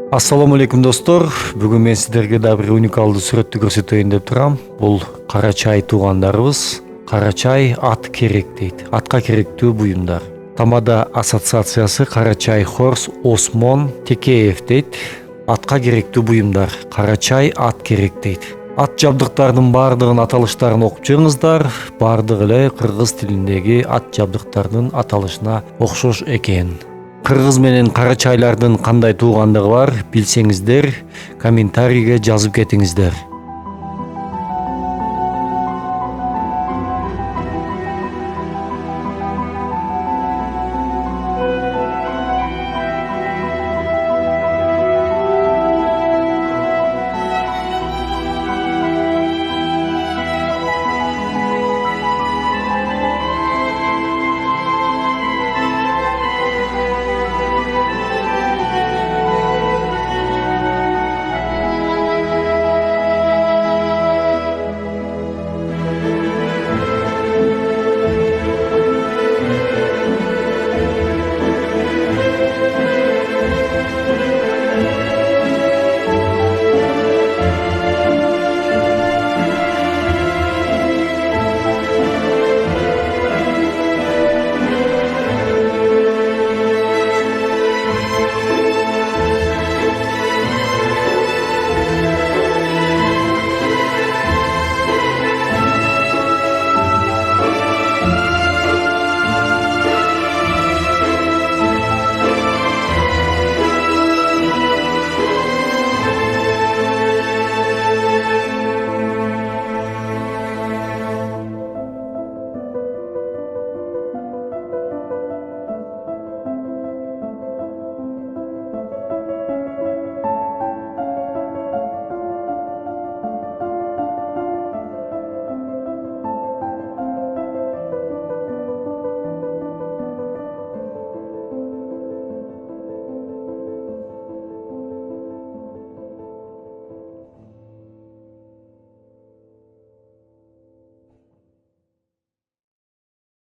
Ассаламу алейкум достор. Бүгүн мен сиздерге да бир уникалдуу сүрөттү көрсөтөйүн деп турам. Бул кара чай туугандарыбыз. Кара чай ат керек дейт. Атка керектүү буюмдар. Тамада ассоциациясы кара чай хорс Осмон Текеев дейт. Атка керектүү буюмдар. Кара чай ат керек дейт. Ат жабдыктардын баардыгын аталыштарын окуп чыгыңыздар. Баардыгы эле кыргыз тилиндеги ат жабдыктардын аталышына окшош экен. Кыргыз менен кара чайлардын кандай туугандыгы бар билсеңиздер, комментарийге жазып кетиңиздер.